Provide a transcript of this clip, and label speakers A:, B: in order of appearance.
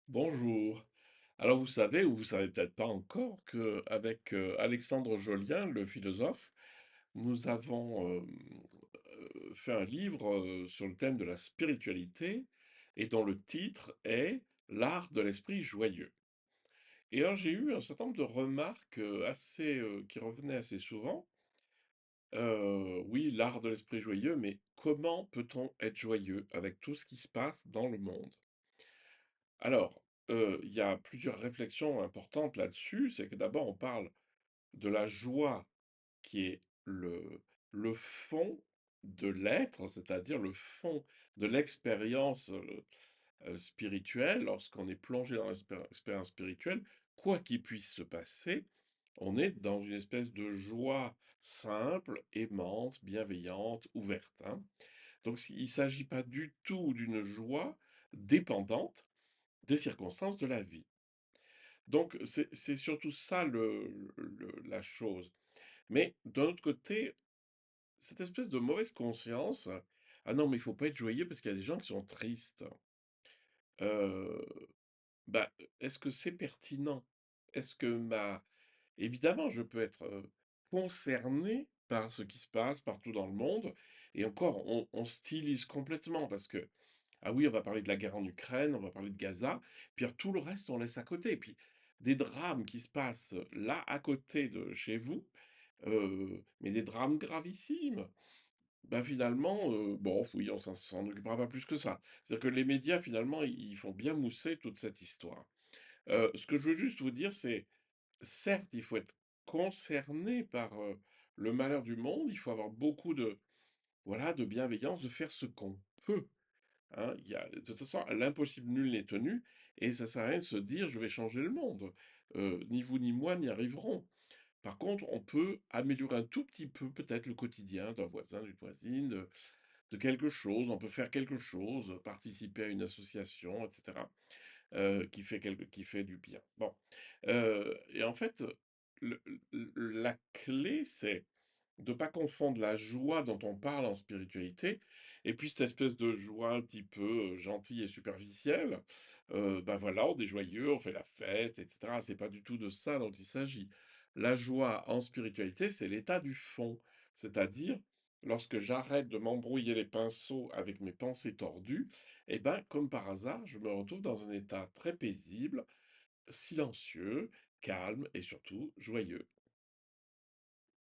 A: Bonjour. Alors vous savez, ou vous savez peut-être pas encore, qu'avec Alexandre Jolien, le philosophe, nous avons fait un livre sur le thème de la spiritualité et dont le titre est L'art de l'esprit joyeux. Et alors j'ai eu un certain nombre de remarques qui revenaient assez souvent. Oui, l'art de l'esprit joyeux, mais comment peut-on être joyeux avec tout ce qui se passe dans le monde? Alors, il y a plusieurs réflexions importantes là-dessus. C'est que d'abord, on parle de la joie qui est le fond de l'être, c'est-à-dire le fond de l'expérience, spirituelle. Lorsqu'on est plongé dans l'expérience spirituelle, quoi qu'il puisse se passer, on est dans une espèce de joie simple, aimante, bienveillante, ouverte, hein. Donc il ne s'agit pas du tout d'une joie dépendante des circonstances de la vie. Donc c'est surtout ça la chose. Mais d'un autre côté, cette espèce de mauvaise conscience, ah non, mais il faut pas être joyeux parce qu'il y a des gens qui sont tristes. Euh, bah, est-ce que c'est pertinent? Est-ce que ma... Évidemment, je peux être concerné par ce qui se passe partout dans le monde, et encore, on stylise complètement parce que ah oui, on va parler de la guerre en Ukraine, on va parler de Gaza, puis alors tout le reste, on laisse à côté. Et puis des drames qui se passent là, à côté de chez vous, mais des drames gravissimes. Ben finalement, bon, oui, on s'en occupera pas plus que ça. C'est-à-dire que les médias, finalement, ils font bien mousser toute cette histoire. Ce que je veux juste vous dire, c'est, certes, il faut être concerné par le malheur du monde, il faut avoir beaucoup de, voilà, de bienveillance, de faire ce qu'on peut. Hein, de toute façon, l'impossible nul n'est tenu, et ça sert à rien de se dire je vais changer le monde. Ni vous ni moi n'y arriverons. Par contre, on peut améliorer un tout petit peu peut-être le quotidien d'un voisin, d'une voisine, de quelque chose. On peut faire quelque chose, participer à une association, etc., qui fait du bien. Bon. Et en fait, le- la clé, c'est de pas confondre la joie dont on parle en spiritualité et puis cette espèce de joie un petit peu gentille et superficielle. Ben voilà, on est joyeux, on fait la fête, etc. C'est pas du tout de ça dont il s'agit. La joie en spiritualité, c'est l'état du fond, c'est-à-dire lorsque j'arrête de m'embrouiller les pinceaux avec mes pensées tordues, et ben comme par hasard, je me retrouve dans un état très paisible, silencieux, calme et surtout joyeux.